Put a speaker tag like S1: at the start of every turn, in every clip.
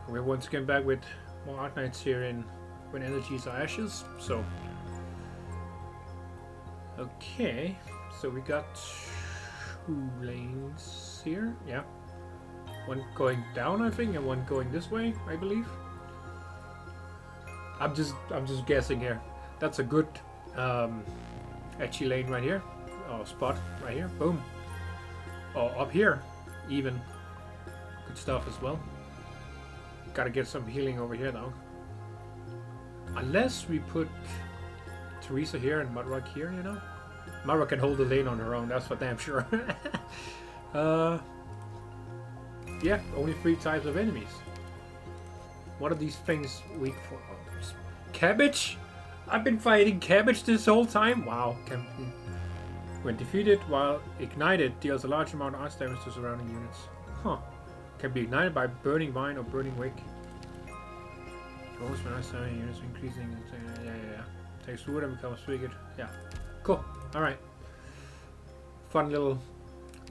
S1: We're once again back with more Arknights here in when Elegies are ashes. So, okay, so we got 2 lanes here. Yeah, one going down, I think, and one going this way, I believe. I'm just guessing here. That's a good edgy lane right here, or spot right here. Boom. Or up here, even. Good stuff as well. Gotta get some healing over here though. Unless we put Teresa here and Mudrock here, you know? Mudrock can hold the lane on her own, that's for damn sure. Yeah, only 3 types of enemies. What are these things weak for? Oh, cabbage? I've been fighting cabbage this whole time? Wow. When defeated while ignited, deals a large amount of arts damage to surrounding units. Huh. Can be ignited by burning vine or burning wick. Goes when arts damage units increasing. Yeah. Takes wood and becomes wicked. Yeah. Cool. Alright. Fun little.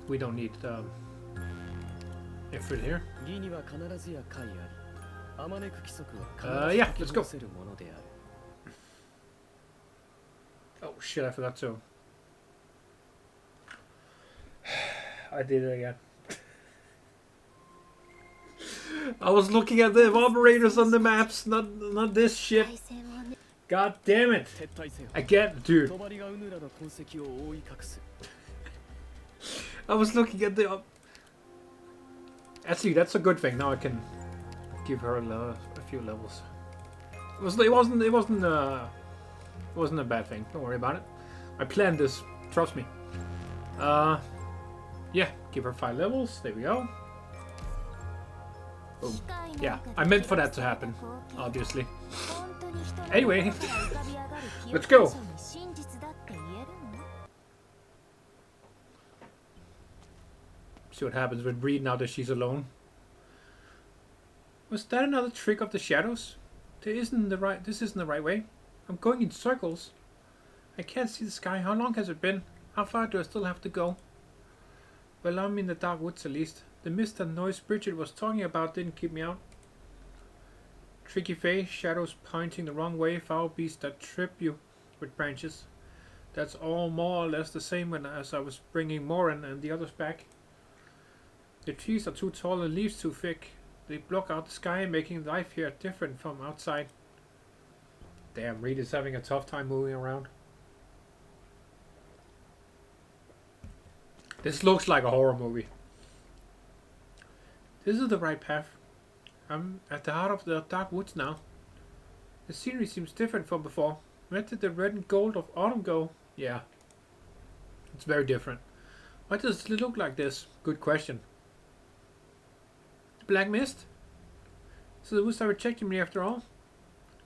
S1: We don't need effort here. Yeah, let's go. Oh shit, I forgot to. I did it again. I was looking at the operators on the maps, not this shit. God damn it. Again, dude. I was looking at the... Actually, that's a good thing. Now I can give her a few levels. It wasn't a bad thing. Don't worry about it. I planned this. Trust me. Yeah, give her 5 levels. There we go. Boom. Yeah, I meant for that to happen, obviously. Anyway, let's go. See what happens with Breed now that she's alone. Was that another trick of the shadows? This isn't the right way. I'm going in circles. I can't see the sky. How long has it been? How far do I still have to go? Well, I'm in the dark woods at least. The mist and noise Bridget was talking about didn't keep me out. Tricky face, shadows pointing the wrong way, foul beasts that trip you with branches. That's all more or less the same as I was bringing Morin and the others back. The trees are too tall and leaves too thick. They block out the sky, making life here different from outside. Damn, Reed is having a tough time moving around. This looks like a horror movie. This is the right path. I'm at the heart of the dark woods now. The scenery seems different from before. Where did the red and gold of autumn go? Yeah. It's very different. Why does it look like this? Good question. The black mist? So the woods are rejecting me after all?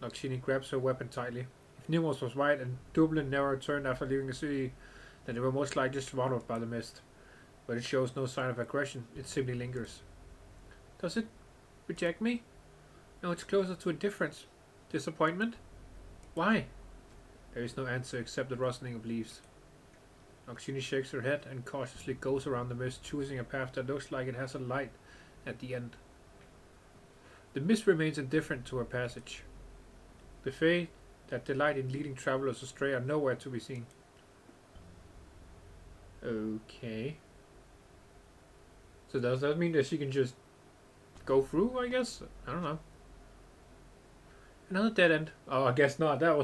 S1: Lakshini grabs her weapon tightly. If Nimos was right and Dublin never returned after leaving the city, then they were most likely swallowed by the mist. But it shows no sign of aggression, it simply lingers. Does it reject me? No, it's closer to indifference. Disappointment? Why? There is no answer except the rustling of leaves. Lakshini shakes her head and cautiously goes around the mist, choosing a path that looks like it has a light at the end. The mist remains indifferent to her passage. The fae that delight in leading travelers astray are nowhere to be seen. Okay. So does that mean that she can just go through, I guess? I don't know. Another dead end. Oh, I guess not. That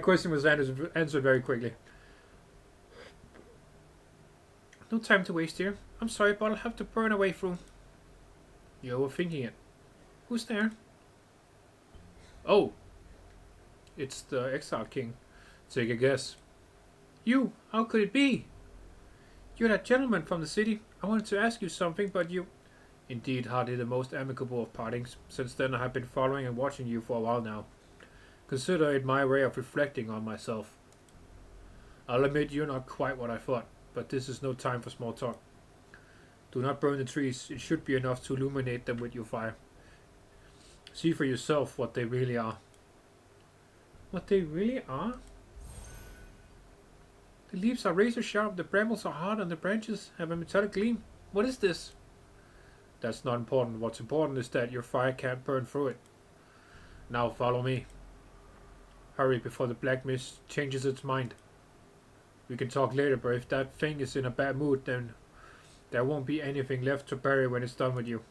S1: question was answered very quickly. No time to waste here. I'm sorry, but I'll have to burn a way through. You're overthinking it. Who's there? Oh. It's the Exiled King. Take a guess. You! How could it be? You're that gentleman from the city. I wanted to ask you something, but you... Indeed, hardly the most amicable of partings. Since then I have been following and watching you for a while now. Consider it my way of reflecting on myself. I'll admit you're not quite what I thought, but this is no time for small talk. Do not burn the trees. It should be enough to illuminate them with your fire. See for yourself what they really are. What they really are? The leaves are razor sharp, the brambles are hard, and the branches have a metallic gleam. What is this? That's not important. What's important is that your fire can't burn through it. Now follow me. Hurry before the black mist changes its mind. We can talk later, but if that thing is in a bad mood, then there won't be anything left to bury when it's done with you.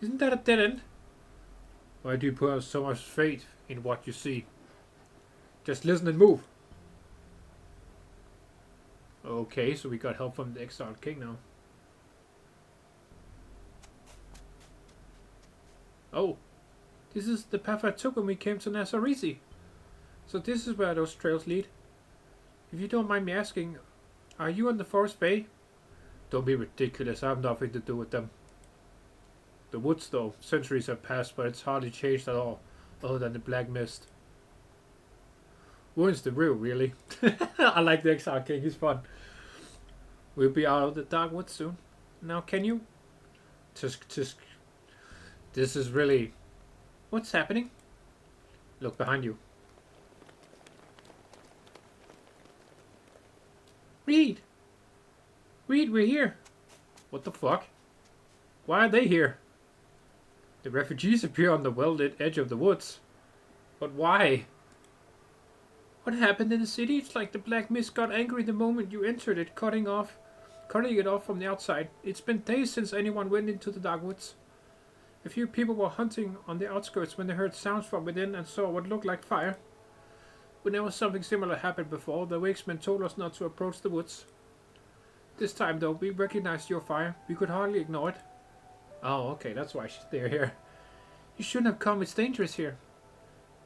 S1: Isn't that a dead end? Why do you put so much faith in what you see? Just listen and move. Okay, so we got help from the exiled king now. Oh, this is the path I took when we came to Nazarisi. So this is where those trails lead. If you don't mind me asking, are you on the Forest Bay? Don't be ridiculous, I have nothing to do with them. The woods though, centuries have passed, but it's hardly changed at all, other than the black mist. Where's the real, really? I like the Exile King, he's fun. We'll be out of the dark woods soon. Now can you? Tisk. This is really... What's happening? Look behind you. Reed, we're here. What the fuck? Why are they here? The refugees appear on the well-lit edge of the woods. But why? What happened in the city? It's like the black mist got angry the moment you entered it, cutting it off from the outside. It's been days since anyone went into the dark woods. A few people were hunting on the outskirts when they heard sounds from within and saw what looked like fire. Whenever something similar happened before, the Wakesmen told us not to approach the woods. This time though, we recognized your fire. We could hardly ignore it. Oh, okay, that's why they're here. You shouldn't have come, it's dangerous here.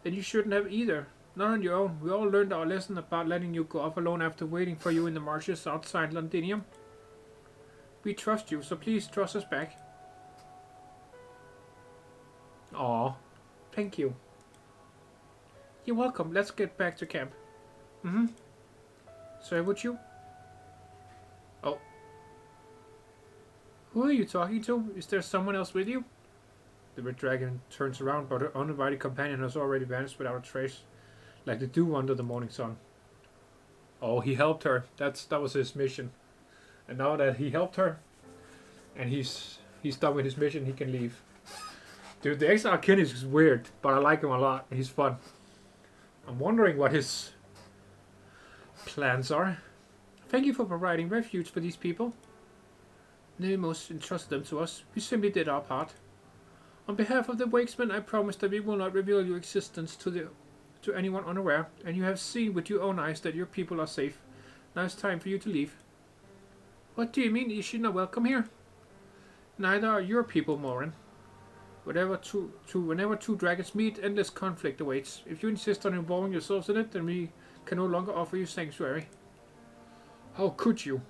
S1: And you shouldn't have either. Not on your own. We all learned our lesson about letting you go off alone after waiting for you in the marshes outside Londinium. We trust you, so please trust us back. Aw, thank you. You're welcome. Let's get back to camp. Sorry, would you? Oh. Who are you talking to? Is there someone else with you? The red dragon turns around, but her uninvited companion has already vanished without a trace, like the dew under the morning sun. Oh, he helped her. That was his mission. And now that he helped her, and he's done with his mission, he can leave. Dude, the Exile King is weird, but I like him a lot. He's fun. I'm wondering what his plans are. Thank you for providing refuge for these people. Nemos entrusted them to us. We simply did our part. On behalf of the Wakesmen, I promise that we will not reveal your existence to anyone unaware, and you have seen with your own eyes that your people are safe. Now it's time for you to leave. What do you mean? You should not welcome here? Neither are your people, Morin. Whenever two dragons meet, endless conflict awaits. If you insist on involving yourselves in it, then we can no longer offer you sanctuary. How could you?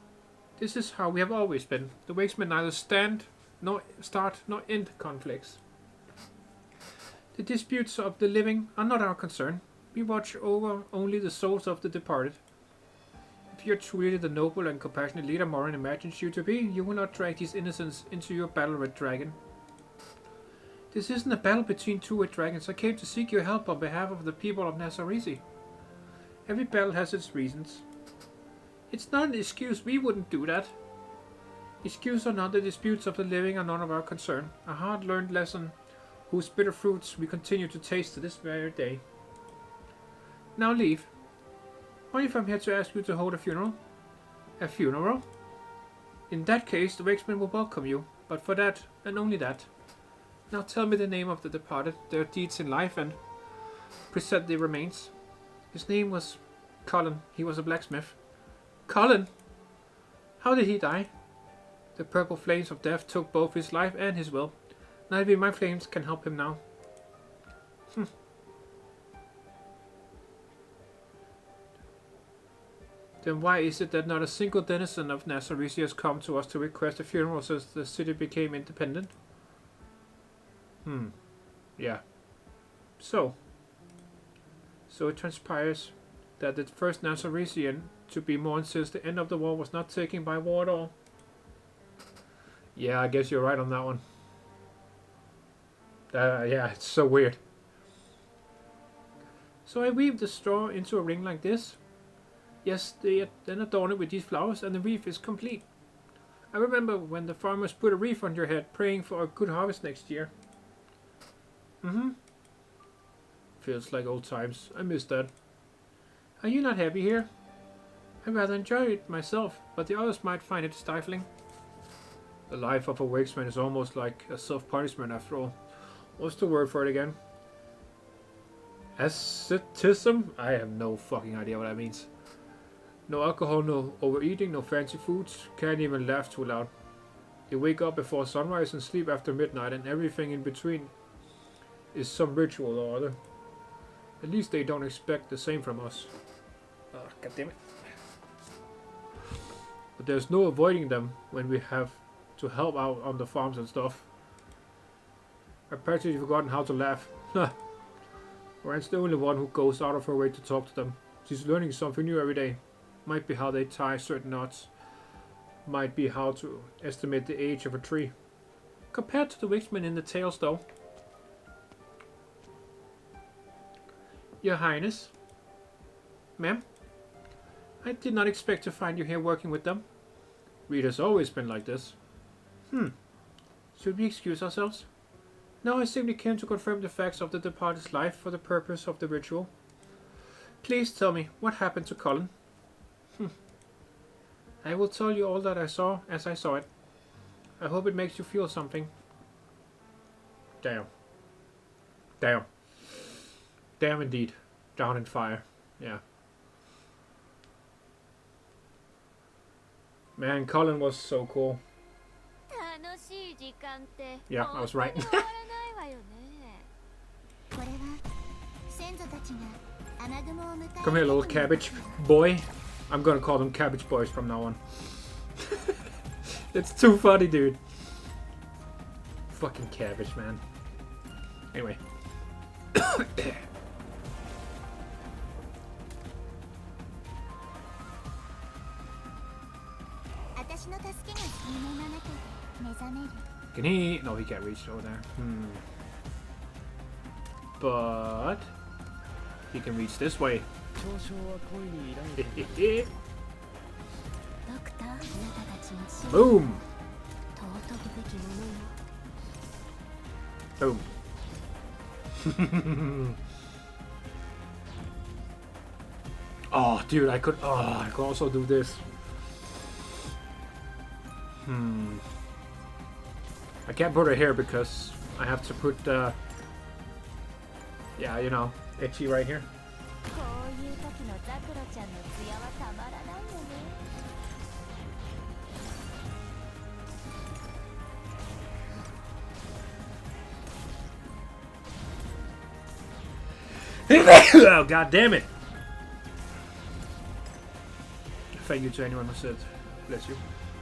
S1: This is how we have always been. The Wakesmen neither start nor end conflicts. The disputes of the living are not our concern. We watch over only the souls of the departed. If you are truly the noble and compassionate leader Morin imagines you to be, you will not drag these innocents into your battle with dragon. This isn't a battle between two red dragons. I came to seek your help on behalf of the people of Nazarisi. Every battle has its reasons. It's not an excuse. We wouldn't do that. Excuse or not, the disputes of the living are none of our concern. A hard-learned lesson whose bitter fruits we continue to taste to this very day. Now leave. Only if I'm here to ask you to hold a funeral. A funeral? In that case, the Wakesmen will welcome you, but for that, and only that. Now tell me the name of the departed, their deeds in life, and present the remains. His name was Culann. He was a blacksmith. Culann? How did he die? The purple flames of death took both his life and his will. Neither my flames can help him now. Then why is it that not a single denizen of Nazarisi has come to us to request a funeral since the city became independent? Yeah. So it transpires that the first Nazarisian to be mourned since the end of the war was not taken by war at all. Yeah, I guess you're right on that one. Yeah, it's so weird. So I weave the straw into a ring like this. Yes, they then adorn it with these flowers and the wreath is complete. I remember when the farmers put a wreath on your head, praying for a good harvest next year. Mm-hmm. Feels like old times. I miss that. Are you not happy here? I rather enjoy it myself, but the others might find it stifling. The life of a wakesman is almost like a self-punishment after all. What's the word for it again? Asceticism? I have no fucking idea what that means. No alcohol, no overeating, no fancy foods. Can't even laugh too loud. They wake up before sunrise and sleep after midnight, and everything in between is some ritual or other. At least they don't expect the same from us. Oh, God damn it. But there's no avoiding them when we have to help out on the farms and stuff. I've practically forgotten how to laugh. Ryan's the only one who goes out of her way to talk to them. She's learning something new every day. Might be how they tie certain knots. Might be how to estimate the age of a tree. Compared to the wixmen in the tales though. Your Highness. Ma'am? I did not expect to find you here working with them. Rita's always been like this. Should we excuse ourselves? No, I simply came to confirm the facts of the departed's life for the purpose of the ritual. Please tell me, what happened to Culann? I will tell you all that I saw as I saw it. I hope it makes you feel something. Damn. Damn. Damn indeed. Down in fire. Yeah. Man, Culann was so cool. Yeah, I was right. Come here, little cabbage boy. I'm gonna call them cabbage boys from now on. It's too funny, dude. Fucking cabbage, man. Anyway. Can he? No, he can't reach over there. But he can reach this way. Boom! Boom. Oh, dude, I could also do this. I can't put it here because I have to put, yeah, you know, itchy right here. Oh, God damn it! Thank you to anyone who said, bless you.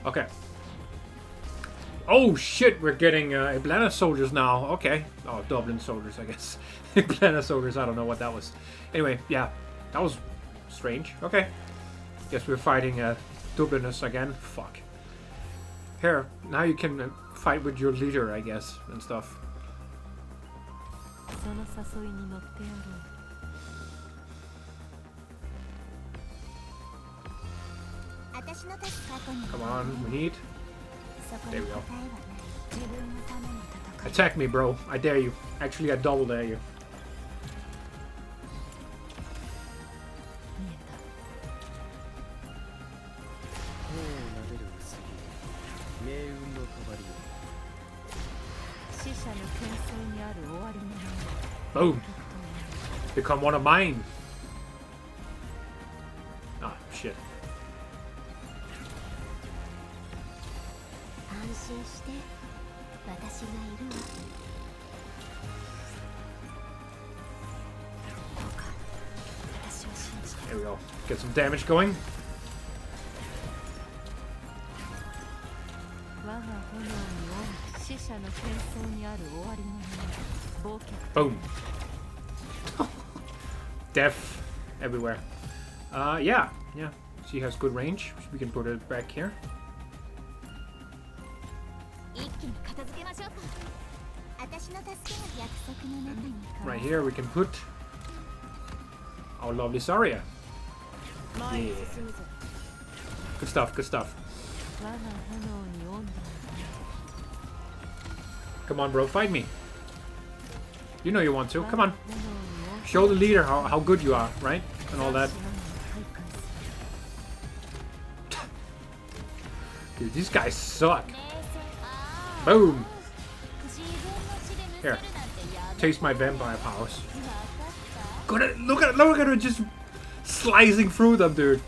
S1: Okay. Oh shit, we're getting Atlanta soldiers now. Okay. Oh, Dublin soldiers, I guess. Atlanta soldiers, I don't know what that was. Anyway, yeah. That was strange. Okay. Guess we're fighting Dubliners again. Fuck. Here, now you can fight with your leader, I guess, and stuff. Come on, we need. There we go. Attack me, bro. I dare you. Actually, I double dare you. Boom. Become one of mine. Ah, shit. There we go. Get some damage going. Boom. Death everywhere. Yeah. She has good range. We can put it back here. Right here we can put our lovely Saria. Yeah. Good stuff, good stuff. Come on, bro, fight me. You know you want to. Come on. Show the leader how good you are, right? And all that. Dude, these guys suck. Boom. Here. Taste my vampire powers. Look at her just slicing through them, dude.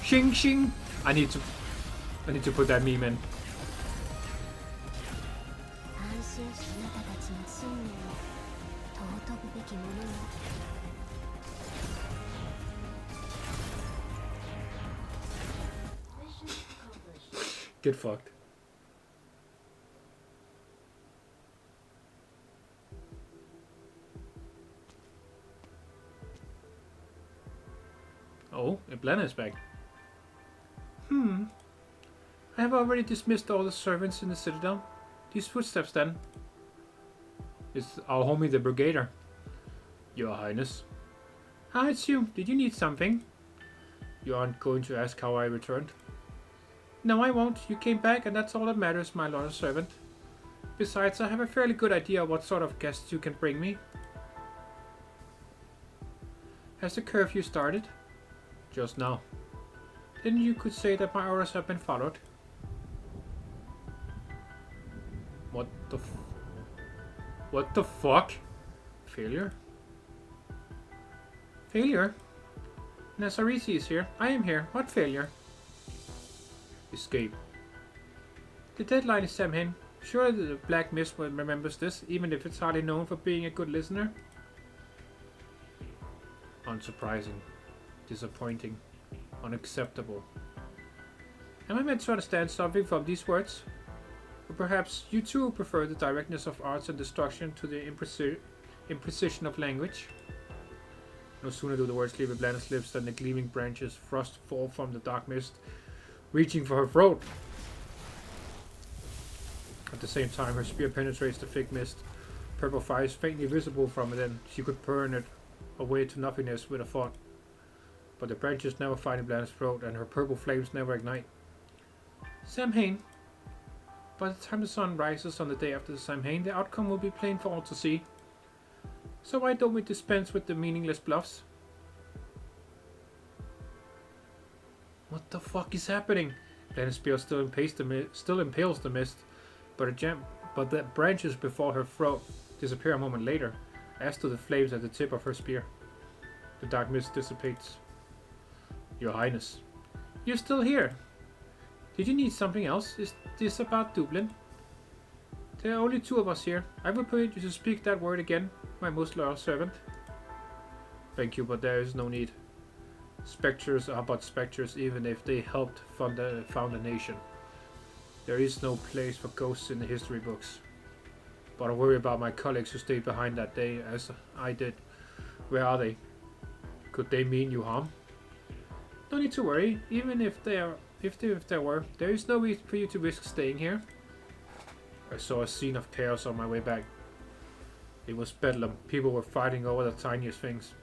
S1: Shing shing. I need to put that meme in. Get fucked. Oh, Blana is back. I have already dismissed all the servants in the citadel. These footsteps then. It's our homie the Brigadier. Your Highness. Ah, it's you. Did you need something? You aren't going to ask how I returned? No, I won't. You came back and that's all that matters, my lord servant. Besides, I have a fairly good idea what sort of guests you can bring me. Has the curfew started? Just now. Then you could say that my orders have been followed. What the fuck? Failure? Failure? Nasarisi is here. I am here. What failure? Escape. The deadline is Samhain. Surely the Black Mist remembers this, even if it's hardly known for being a good listener. Unsurprising. Disappointing. Unacceptable. Am I meant to understand something from these words? Or perhaps you too prefer the directness of arts and destruction to the imprecision of language? No sooner do the words leave Blana's lips than the gleaming branches frost fall from the dark mist, reaching for her throat. At the same time, her spear penetrates the thick mist. Purple fire is faintly visible from it, and she could burn it away to nothingness with a thought. But the branches never find Blana's throat, and her purple flames never ignite. Samhain. By the time the sun rises on the day after the Samhain, the outcome will be plain for all to see. So why don't we dispense with the meaningless bluffs? What the fuck is happening? Blana's spear still impales the mist, but the branches before her throat disappear a moment later, as do the flames at the tip of her spear. The dark mist dissipates. Your Highness. You're still here. Did you need something else? Is this about Dublin? There are only two of us here. I will permit you to speak that word again, my most loyal servant. Thank you, but there is no need. Spectres are but spectres, even if they helped found a nation. There is no place for ghosts in the history books. But I worry about my colleagues who stayed behind that day, as I did. Where are they? Could they mean you harm? No need to worry. Even if there were, there is no reason for you to risk staying here. I saw a scene of chaos on my way back. It was bedlam. People were fighting over the tiniest things.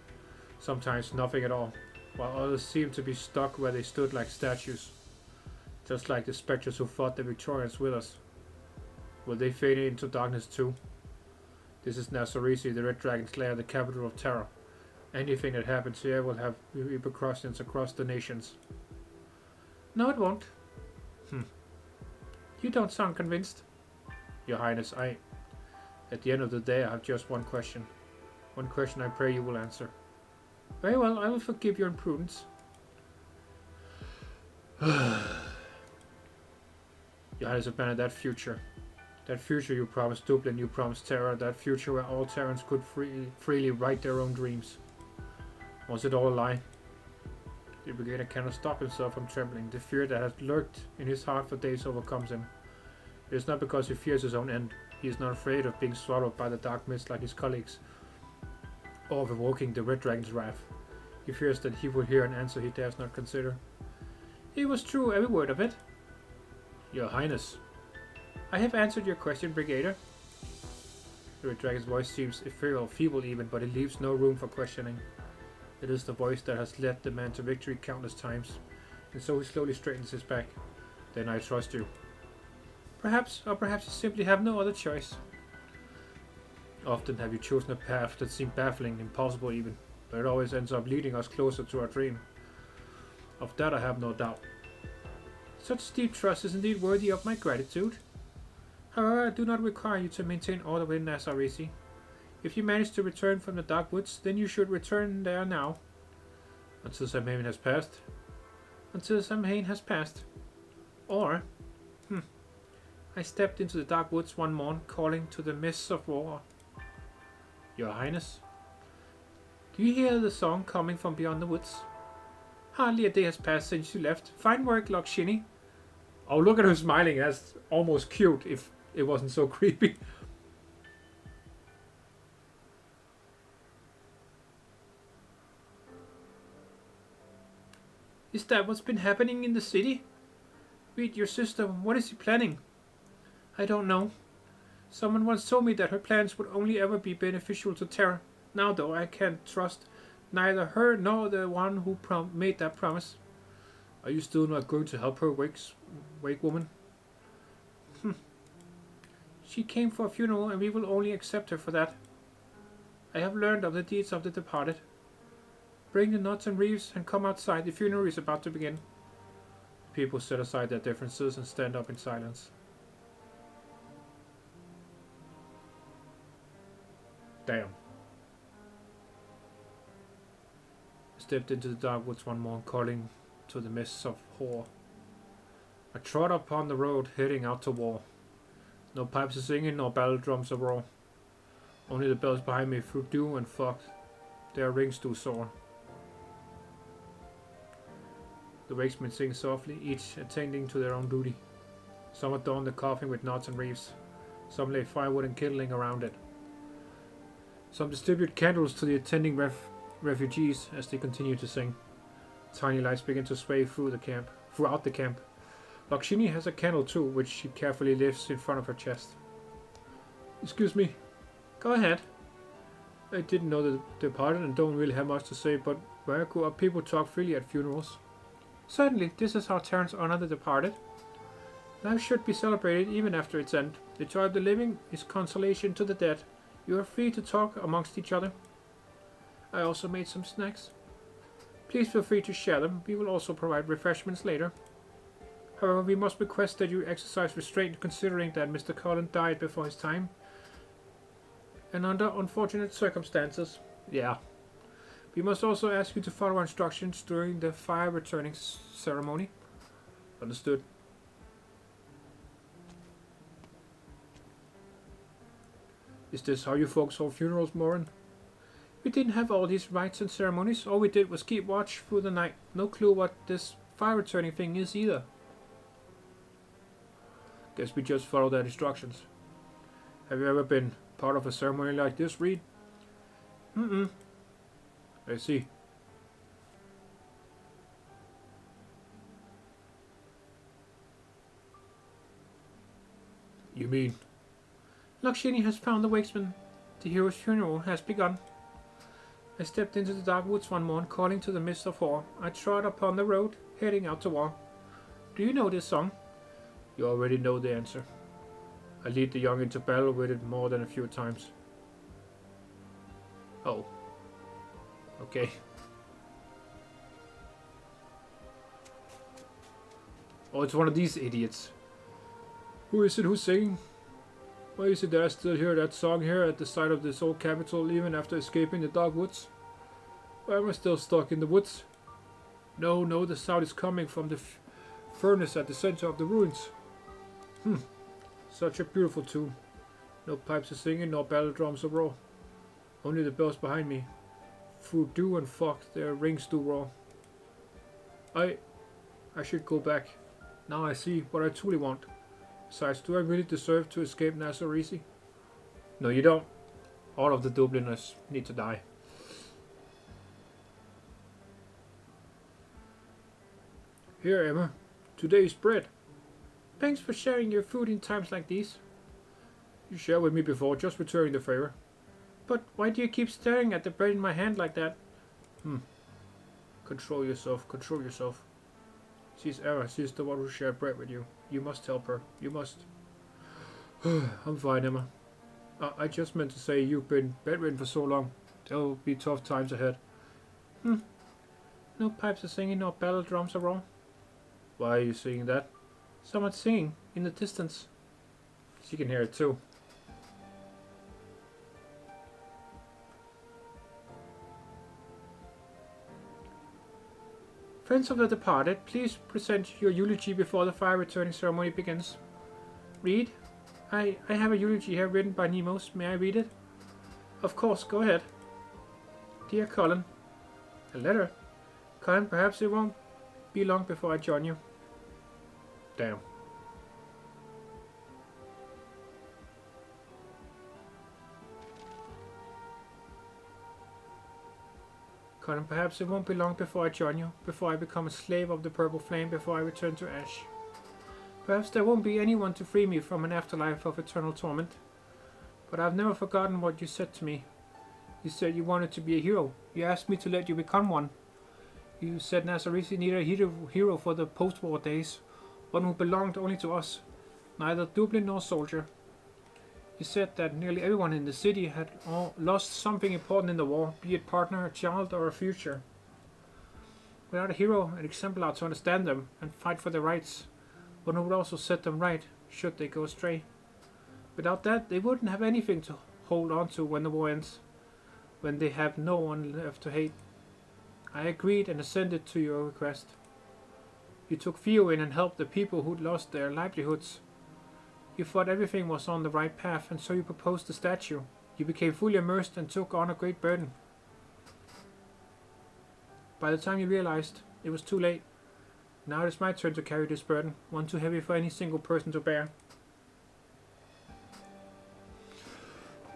S1: Sometimes nothing at all, while others seemed to be stuck where they stood like statues. Just like the spectres who fought the Victorians with us. Will they fade into darkness too? This is Nasarisi, the Red Dragon's lair, the capital of terror. Anything that happens here will have repercussions across the nations. No, it won't. You don't sound convinced. Your Highness, at the end of the day, I have just one question. One question I pray you will answer. Very well, I will forgive your imprudence. Your Highness, abandon that future. That future you promised Dublin, you promised Terra, that future where all Terrans could freely write their own dreams. Was it all a lie? The Brigadier cannot stop himself from trembling. The fear that has lurked in his heart for days overcomes him. It is not because he fears his own end. He is not afraid of being swallowed by the dark mist like his colleagues, or of evoking the Red Dragon's wrath. He fears that he will hear an answer he dares not consider. It was true, every word of it. Your Highness, I have answered your question, Brigadier. The Red Dragon's voice seems ethereal, feeble even, but it leaves no room for questioning. It is the voice that has led the man to victory countless times. and so he slowly straightens his back. Then I trust you. Perhaps, or perhaps you simply have no other choice. Often have you chosen a path that seemed baffling, impossible even, but it always ends up leading us closer to our dream. Of that I have no doubt. Such deep trust is indeed worthy of my gratitude. However, I do not require you to maintain order within Nazarisi. If you manage to return from the Dark Woods, then you should return there now. Until Samhain has passed. Until Samhain has passed. Or, I stepped into the Dark Woods one morn, calling to the mists of war. Your Highness, do you hear the song coming from beyond the woods? Hardly a day has passed since you left. Fine work, Lokshini. Oh, look at her smiling. That's almost cute if it wasn't so creepy. Is that what's been happening in the city? Read your sister. What is he planning? I don't know. Someone once told me that her plans would only ever be beneficial to Terra. Now, though, I can't trust neither her nor the one who made that promise. Are you still not going to help her, wake woman? She came for a funeral, and we will only accept her for that. I have learned of the deeds of the departed. Bring the knots and reefs and come outside. The funeral is about to begin. People set aside their differences and stand up in silence. Damn. I stepped into the dark woods one morning, calling to the mists of horror. I trod upon the road, heading out to war. No pipes are singing, nor battle drums are roar. Only the bells behind me through dew and fog, their rings do soar. The wakesmen sing softly, each attending to their own duty. Some adorn the coffin with knots and wreaths. Some lay firewood and kindling around it. Some distribute candles to the attending refugees as they continue to sing. Tiny lights begin to sway throughout the camp. Lakshmi has a candle too, which she carefully lifts in front of her chest. Excuse me. Go ahead. I didn't know the departed and don't really have much to say, but where could people talk freely at funerals? Certainly, this is how Terrans honor the departed. Life should be celebrated even after its end. The joy of the living is consolation to the dead. You are free to talk amongst each other. I also made some snacks. Please feel free to share them. We will also provide refreshments later. However, we must request that you exercise restraint, considering that Mr. Culann died before his time and under unfortunate circumstances. Yeah. We must also ask you to follow instructions during the fire returning ceremony. Understood. Is this how you folks hold funerals, Morin? We didn't have all these rites and ceremonies. All we did was keep watch through the night. No clue what this fire returning thing is either. Guess we just follow their instructions. Have you ever been part of a ceremony like this, Reed? I see. You mean? Lakshmi has found the wakesman. The hero's funeral has begun. I stepped into the dark woods one morning, calling to the mist of horror. I trod upon the road, heading out to war. Do you know this song? You already know the answer. I lead the young into battle with it more than a few times. Oh. Okay. Oh, it's one of these idiots. Who is it who's singing? Why is it that I still hear that song here at the side of this old capital even after escaping the dark woods? Why am I still stuck in the woods? No, the sound is coming from the furnace at the center of the ruins. Such a beautiful tune. No pipes are singing, nor battle drums are roar. Only the bells behind me. Through dew and fog, their rings do roar. I should go back. Now I see what I truly want. Besides, do I really deserve to escape Nazarisi? No, you don't. All of the Dubliners need to die. Here, Emma. Today's bread. Thanks for sharing your food in times like these. You shared with me before, just returning the favor. But why do you keep staring at the bread in my hand like that? Control yourself, control yourself. She's Era. She's the one who shared bread with you. You must help her. You must. I'm fine, Emma. I just meant to say you've been bedridden for so long. There'll be tough times ahead. No pipes are singing, no battle drums are wrong. Why are you singing that? Someone's singing in the distance. She can hear it too. Friends of the departed, please present your eulogy before the fire returning ceremony begins. Read. I have a eulogy here written by Nemos. May I read it? Of course, go ahead. Dear Culann. A letter? Culann, perhaps it won't be long before I join you. Damn. Culann, perhaps it won't be long before I join you, before I become a slave of the purple flame, before I return to Ash. Perhaps there won't be anyone to free me from an afterlife of eternal torment. But I've never forgotten what you said to me. You said you wanted to be a hero. You asked me to let you become one. You said Nazarisi needed a hero for the post-war days, one who belonged only to us, neither Dublin nor soldier. You said that nearly everyone in the city had lost something important in the war, be it partner, a child, or a future. Without a hero, an exemplar to understand them and fight for their rights, one who would also set them right, should they go astray. Without that, they wouldn't have anything to hold on to when the war ends, when they have no one left to hate. I agreed and assented to your request. You took Theo in and helped the people who'd lost their livelihoods. You thought everything was on the right path, and so you proposed the statue. You became fully immersed and took on a great burden. By the time you realized, it was too late. Now it is my turn to carry this burden, one too heavy for any single person to bear.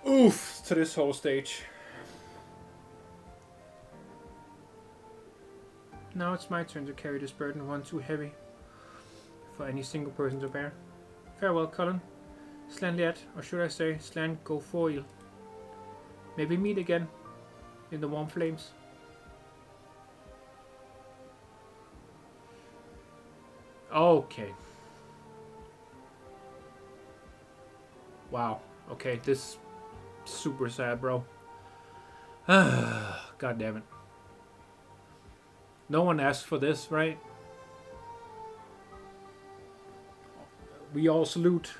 S1: Oof to this whole stage. Now it's my turn to carry this burden, one too heavy for any single person to bear. Farewell, Culann. Slán Liat, or should I say, Slán go Foil. May we meet again in the warm flames. Okay. Wow. Okay, this is super sad, bro. God damn it. No one asked for this, right? We all salute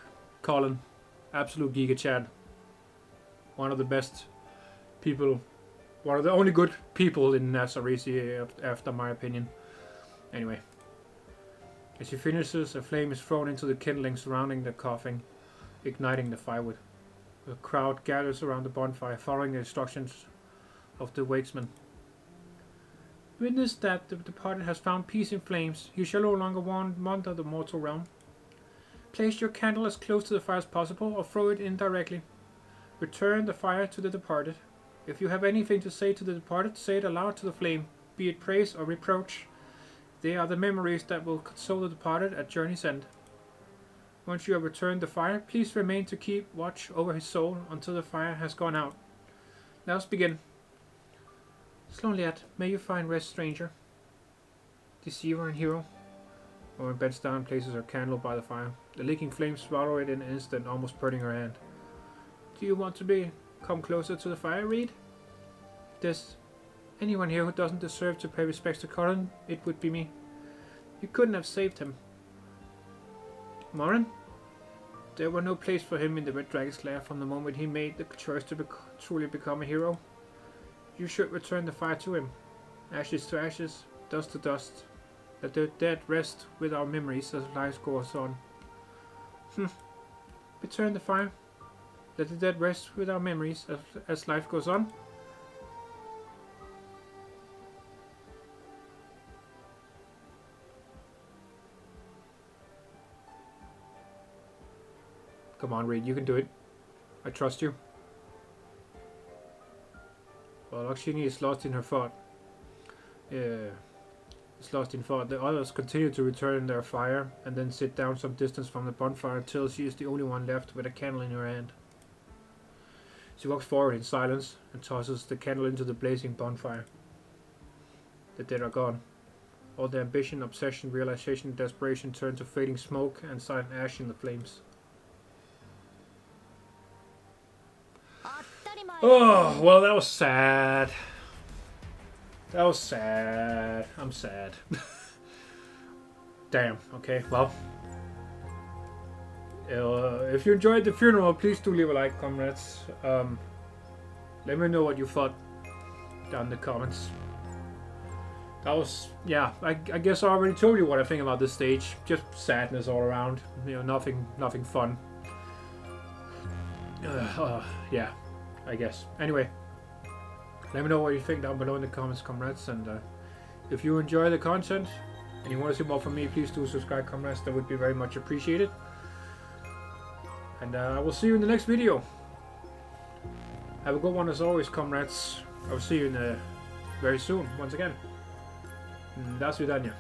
S1: Culann. Absolute Giga Chad. One of the best people. One of the only good people in Nazarisi, after my opinion. Anyway. As he finishes, a flame is thrown into the kindling surrounding the coffin, igniting the firewood. The crowd gathers around the bonfire, following the instructions of the wakesman. Witness that the departed has found peace in flames. You shall no longer wander the mortal realm. Place your candle as close to the fire as possible, or throw it in directly. Return the fire to the departed. If you have anything to say to the departed, say it aloud to the flame, be it praise or reproach. They are the memories that will console the departed at journey's end. Once you have returned the fire, please remain to keep watch over his soul until the fire has gone out. Let us begin. Slán Liat, may you find rest, stranger. Deceiver and hero. Owen bends down and places her candle by the fire. The leaking flames swallow it in an instant, almost burning her hand. Do you want to come closer to the fire, Reed? If there's anyone here who doesn't deserve to pay respects to Culann, it would be me. You couldn't have saved him. Moran? There were no place for him in the Red Dragon's lair from the moment he made the choice to truly become a hero. You should return the fire to him. Ashes to ashes, dust to dust. Let the dead rest with our memories as life goes on. Return the fire. Let the dead rest with our memories as life goes on. Come on, Reed, you can do it. I trust you. Well, Akshini is lost in her thought. Is lost in thought. The others continue to return their fire and then sit down some distance from the bonfire until she is the only one left with a candle in her hand. She walks forward in silence and tosses the candle into the blazing bonfire. The dead are gone. All the ambition, obsession, realization, desperation turn to fading smoke and silent ash in the flames. Oh, well, that was sad. That was sad. I'm sad. Damn, okay, well. If you enjoyed the funeral, please do leave a like, comrades. Let me know what you thought down in the comments. That was, yeah, I guess I already told you what I think about this stage. Just sadness all around. You know, nothing fun. Yeah, I guess. Anyway, let me know what you think down below in the comments, comrades. And if you enjoy the content and you want to see more from me, please do subscribe, comrades. That would be very much appreciated. And I will see you in the next video. Have a good one as always, comrades. I will see you in very soon, once again. До свидания.